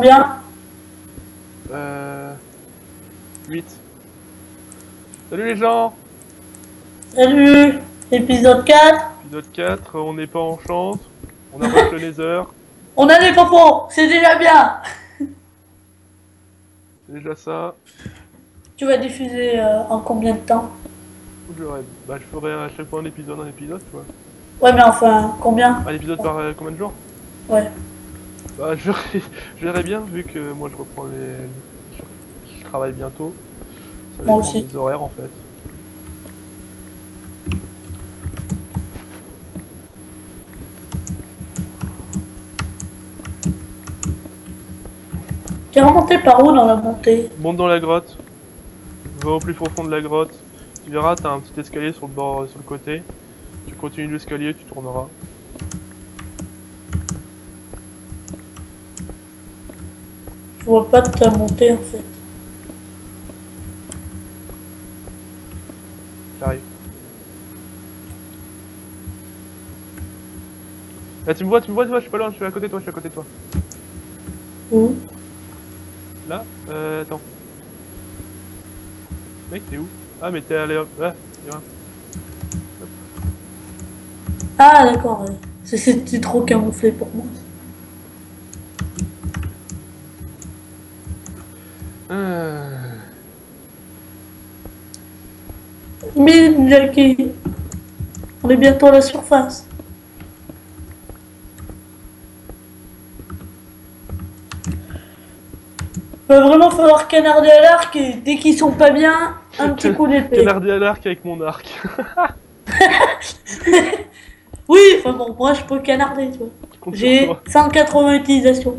combien? 8. Salut les gens! Salut! Épisode 4. Épisode 4, on n'est pas en chance. On a rush le Nether. On a des popos, c'est déjà bien! C'est déjà ça. Tu vas diffuser en combien de temps? Bah, je ferai à chaque fois un épisode, tu vois. Ouais, mais enfin, combien? Un épisode par combien de jours? Ouais. Bah, je verrai bien, vu que moi je reprends je travaille bientôt. Ça Moi dépend aussi. des horaires en fait. T'es remonté par où dans la montée? Monte dans la grotte. Va au plus profond de la grotte. Tu verras, t'as un petit escalier sur le bord, sur le côté. Tu continues l'escalier, tu tourneras. Je vois pas de ta montée en fait. J'arrive. Là, tu me vois, je suis pas loin, je suis à côté de toi, Où? Là attends. Mec, t'es où? Ah, mais t'es allé... Ah, viens. Ah d'accord, ouais. C'est trop camouflé pour moi. Mine, Jackie. On est bientôt à la surface. Va vraiment falloir canarder à l'arc et dès qu'ils sont pas bien, un petit coup d'épée. Canarder à l'arc avec mon arc. Oui, enfin bon, moi je peux canarder, tu vois. Compte sur J'ai toi. 180 utilisations.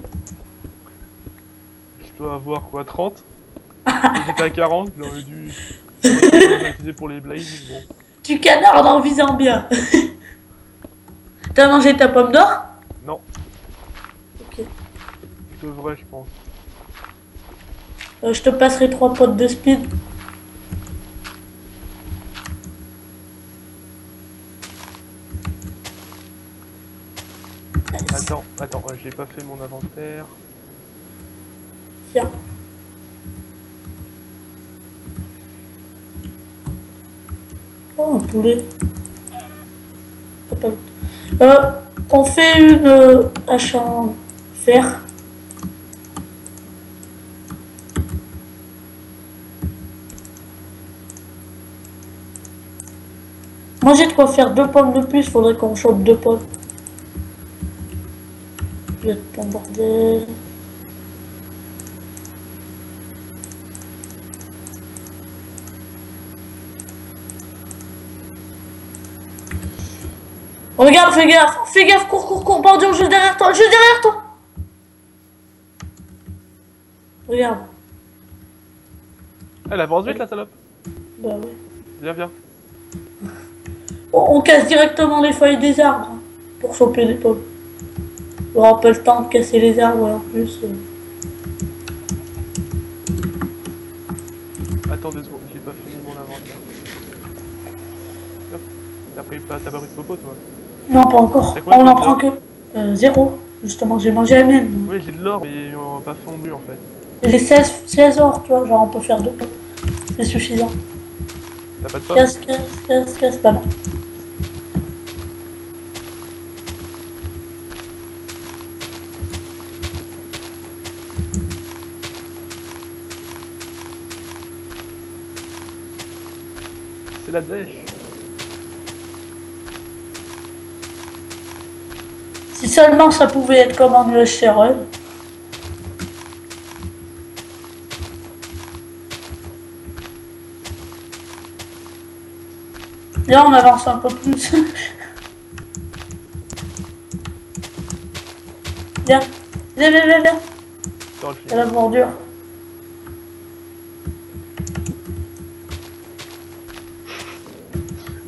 Je dois avoir quoi, 30? J'étais à 40, j'aurais dû utiliser pour les blazes, bon. Tu canardes en visant bien. T'as mangé ta pomme d'or? Non, Ok. je devrais, je pense. Je te passerai 3 potes de speed. Attends, j'ai pas fait mon inventaire. Tiens. Oh, un poulet. On fait une hache en fer. Moi j'ai de quoi faire 2 pommes de plus, faudrait qu'on chope 2 pommes. Je vais être ton bordel. Regarde, fais gaffe, cours, bordure, juste derrière toi, Regarde. Elle avance vite la salope. Bah ouais. Viens. On casse directement les feuilles des arbres hein, pour choper les pommes. On aura pas le temps de casser les arbres en plus. Attends 2 secondes, j'ai pas fini mon inventaire. Hop. T'as pas pris de popo toi? Non, pas encore. On en prend que 0. Justement, j'ai mangé la mienne. Oui, j'ai de l'or, mais on va pas fondu en fait. J'ai 16 or, tu vois, genre on peut faire 2 pommes. C'est suffisant. T'as pas de pomme? Casse, pas mal. C'est la dèche. Si seulement ça pouvait être comme en UHRL. Là, on avance un peu plus. Viens. C'est la bordure.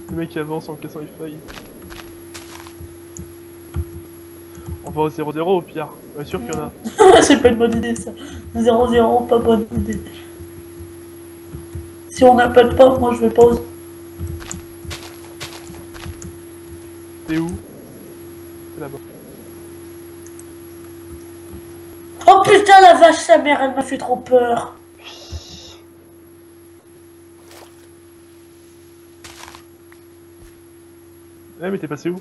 Le mec qui avance en cassant les feuilles. On va au 0-0 au pire. Sûr qu'il y en a. C'est pas une bonne idée ça. 0-0, pas bonne idée. Si on n'a pas de pomme, moi je vais pas oser. T'es où? C'est là-bas. Oh putain! putain, la vache, sa mère, elle m'a fait trop peur. Ouais, mais t'es passé où?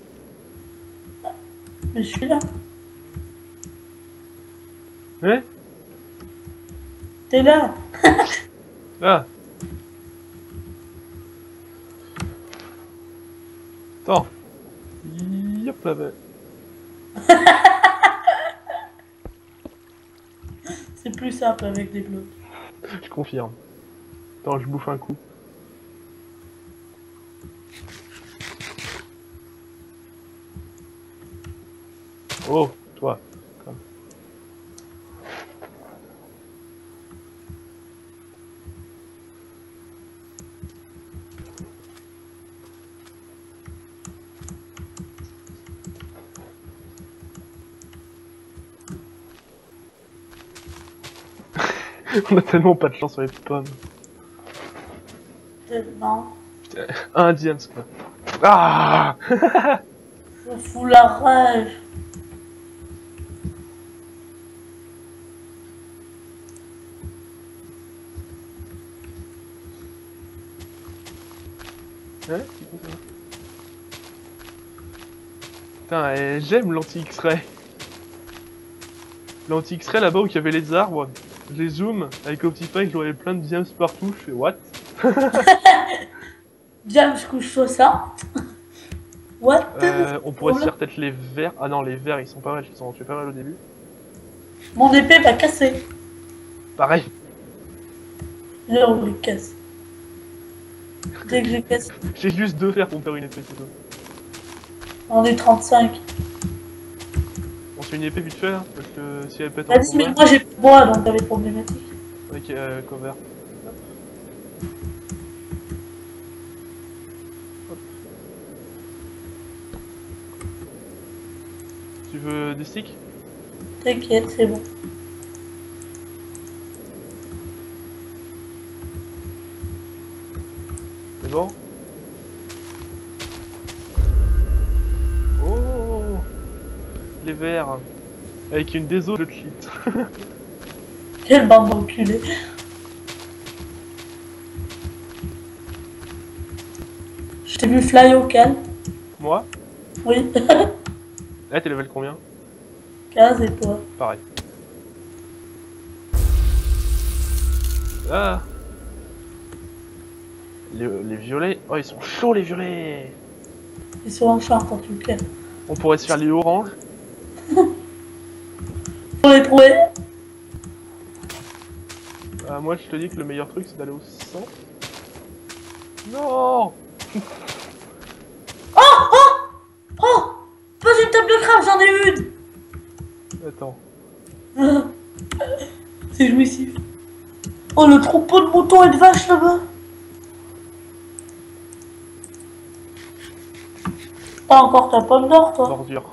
Mais je suis là. Ouais. T'es là. Ah. Attends. Yop là-bas. C'est plus simple avec des blocs. Je confirme. Attends, je bouffe un coup. Oh, toi. Comme. On a tellement pas de chance sur les pommes. Tellement. Putain, Indians quoi. Ah. Je fous la rage. Ouais, c'est quoi ça? Putain, j'aime l'anti-X-ray. L'anti-X-ray là-bas où il y avait les arbres, je les zoom avec Optifine, je voyais plein de diams partout, je fais what? James couche-toi ça. What? On pourrait se faire peut-être les verts. Ah non, les verts ils sont pas mal, ils sont tués pas mal au début. Mon épée va casser. Pareil. Là, on les casse. Dès que je casse, J'ai juste 2 fers pour me faire une épée, c'est tout. on est 35. On se fait une épée vite fait là, parce que si elle pète en Vas-y, mais combat. moi j'ai plus de bois, donc t'avais problématique. Ok, cover. Hop. Tu veux des sticks? T'inquiète, c'est bon. C'est bon? Oh, les verts. Avec une déso de cheat. Quelle bande d'enculés. Je t'ai vu fly au calme. Moi? Oui. Eh, t'es level combien? 15 et toi. Pareil. Ah! Les violets. Oh, ils sont chauds les violets! Ils sont en charte en tout cas. On pourrait se faire les oranges. Faut les trouver. Moi, je te dis que le meilleur truc, c'est d'aller au centre. Non! Oh! Pas une table de crabe, j'en ai une. Attends. C'est jouissif. Oh, le troupeau de moutons et de vaches là-bas. T'as encore ta pomme d'or, toi. Bordure.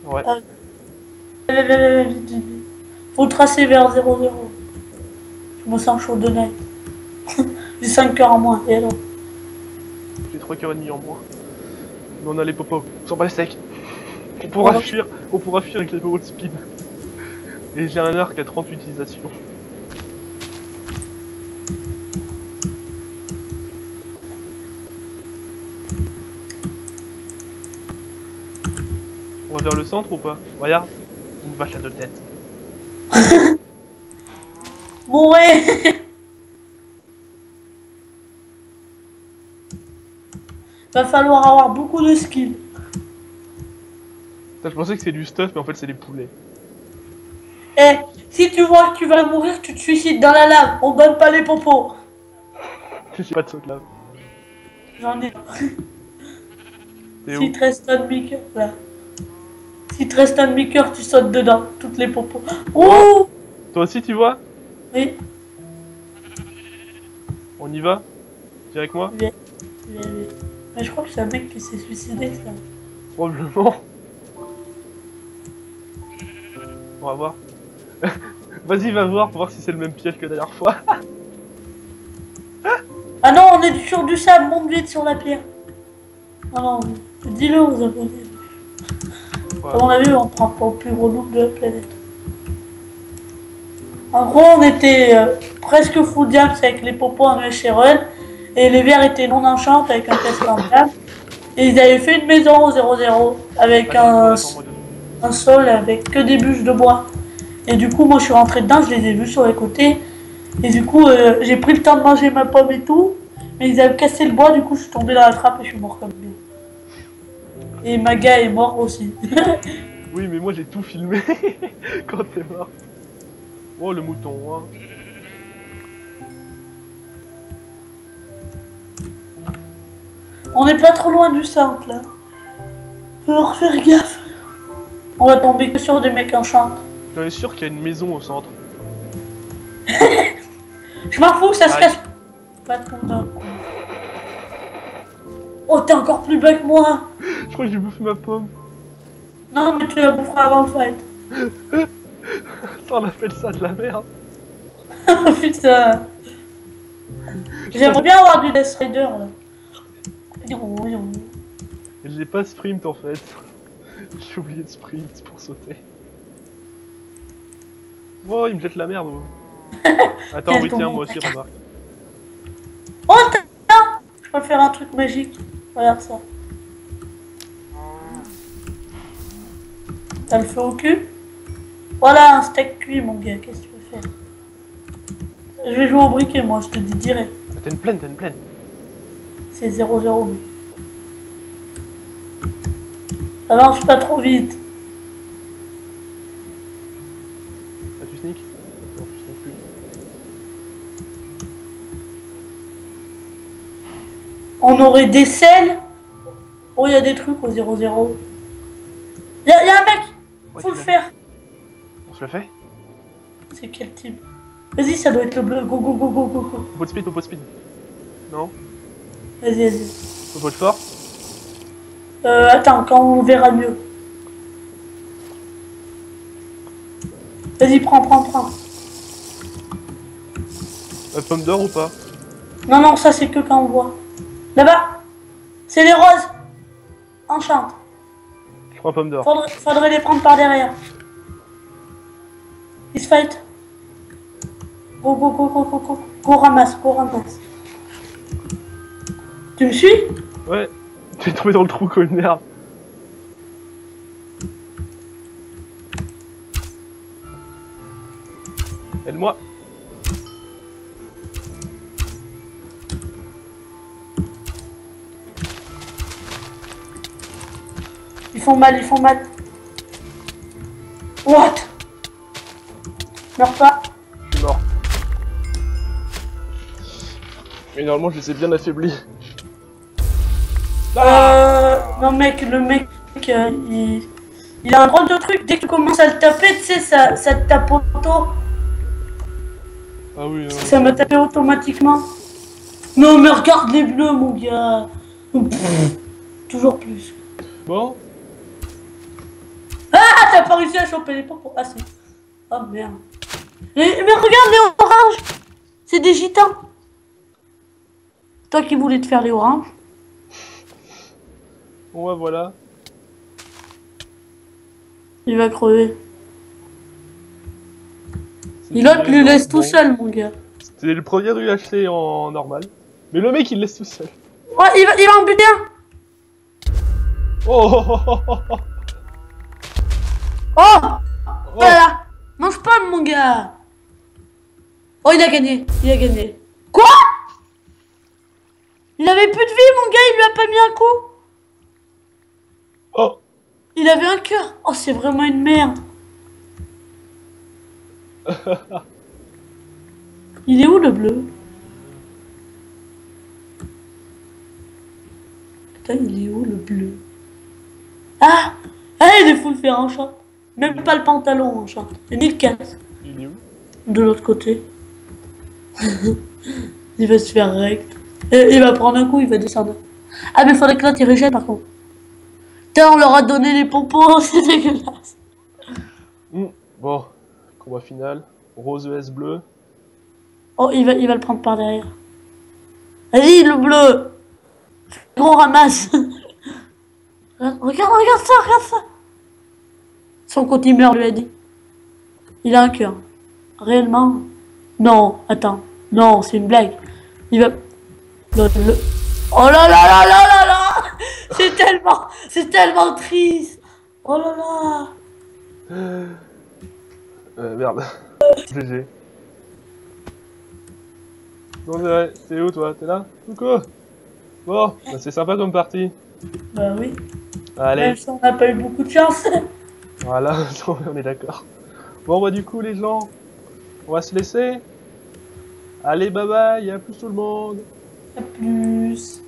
Ouais. Faut tracer vers 0-0. Je me sens chaud de night. J'ai 5 heures en moins. Et alors? J'ai 3h30 en moins. Mais on a les popos. On s'en bat les steaks. On pourra fuir avec les power speed. Et j'ai un arc à 30 utilisations. On va vers le centre ou pas? Regarde, une vache à 2 têtes. Mourez. Va falloir avoir beaucoup de skills. Putain, je pensais que c'est du stuff, mais en fait c'est des poulets. Eh, si tu vois que tu vas mourir, tu te suicides dans la lave. On donne pas les popos. J'ai pas de saut de lave. J'en ai. T'es Si où? te reste un demi-cœur, là. Si te reste un demi-cœur, tu sautes dedans. Toutes les popos. Ouh! Toi aussi tu vois? Oui. On y va? Viens avec moi? Viens, viens, viens. Mais je crois que c'est un mec qui s'est suicidé, ça. Probablement. On va voir. Vas-y, va voir pour voir si c'est le même piège que la dernière fois. Ah non, on est sur du sable, monte vite sur la pierre. Ah non, dis-le aux abonnés. Ouais. À mon avis, on prend pas au plus gros loup de la planète. En gros, on était presque full diams avec les popos en Echeron. Et les verts étaient non enchantés avec un test en diams. Et ils avaient fait une maison au 0-0 avec un sol avec que des bûches de bois. Et du coup, moi je suis rentré dedans, je les ai vus sur les côtés. Et du coup, j'ai pris le temps de manger ma pomme et tout. Mais ils avaient cassé le bois, du coup, je suis tombé dans la trappe et je suis mort comme bien. Et Maga est mort aussi. Oui, mais moi j'ai tout filmé quand t'es mort. Oh, le mouton, hein. On n'est pas trop loin du centre là. Faut faire gaffe. On va tomber que sur des mecs enchantés. J'en suis sûr qu'il y a une maison au centre. Je m'en fous, ça se casse. Pas trop d'un coup. Oh, t'es encore plus bas que moi. Je crois que j'ai bouffé ma pomme. Non, mais tu la boufferas avant le fight. Ça, on appelle ça de la merde. Oh putain. J'aimerais bien avoir du Death Rider là. J'ai pas sprint en fait. J'ai oublié de sprint pour sauter. Oh, il me jette la merde. Attends, oui, tiens, moi aussi, remarque. Oh, t'as... Je peux faire un truc magique. Regarde ça. T'as le feu au cul? Voilà, un steak cuit, mon gars. Qu'est-ce que tu veux faire? Je vais jouer au briquet, moi, je te dis direct. T'as une plaine, t'as une plaine. C'est 0-0. Mais... ça marche pas trop vite. Ah, tu sneak? Non, tu sneak plus. On aurait des selles. Oh, il y a des trucs au 0-0. Y'a un mec. Ouais, faut le faire. On se le fait? C'est quel type? Vas-y, ça doit être le bleu. Go, go, go, go, go, go. Au speed, au speed. Non? Vas-y, vas-y. Au pot de fort? Attends, quand on verra mieux. Vas-y, prends. Pomme d'or ou pas? Non, non, ça c'est que quand on voit. Là-bas, c'est les roses. Enchante. Je prends pomme d'or. Faudrait les prendre par derrière. Ils se fight. Go, go, go, go, go, go. Go, ramasse. Tu me suis? Ouais. J'ai trouvé dans le trou comme une merde. Aide-moi. Ils font mal. What? Meurs pas. Je suis mort. Mais normalement, je les ai bien affaiblis. Non, mec, le mec, il a un drôle de truc. Dès que tu commences à le taper, tu sais, ça te tape auto. Ah oui, non. Ça m'a tapé automatiquement. Non, mais regarde les bleus, mon gars. Pff, toujours plus. Bon. Ah, t'as pas réussi à choper les popos. Ah, si. Oh, merde. Mais regarde les oranges. C'est des gitans. Toi qui voulais te faire les oranges. Bon, bah voilà. Il va crever. Et l'autre lui laisse tout seul, mon gars. C'était le premier UHC en normal. Mais le mec, il laisse tout seul. Ouais, il va en buter un. Oh. Oh, voilà. Mange pas, mon gars. Oh, il a gagné. Quoi? Il avait plus de vie, mon gars. Il lui a pas mis un coup. Oh. Il avait un cœur. Oh, c'est vraiment une merde. Il est où, le bleu? Putain, il est où, le bleu? Ah, il est fou le faire en chat. Même pas le pantalon en chat. Et ni le casque. Il est où? De l'autre côté. Il va se faire rect. Et il va prendre un coup, il va descendre. Ah, mais faudrait que là, tu régènes par contre. Putain, on leur a donné les pompons, c'est dégueulasse. Bon, combat final. Rose ES bleu. Oh, il va le prendre par derrière. Vas-y, le bleu. Gros ramasse. Regarde ça. Son côté meurt, lui a dit. Il a un cœur. Réellement? Non, attends. Non, c'est une blague. Il va... Oh là là là là là là! C'est tellement triste! Oh là là! Merde. GG. Bon, t'es où toi? T'es là? Coucou. Bon, bah, c'est sympa comme partie. Bah oui. Allez, Même si on n'a pas eu beaucoup de chance. voilà, on est d'accord. Bon, bah du coup les gens, on va se laisser. Allez, bye bye, à plus tout le monde. À plus.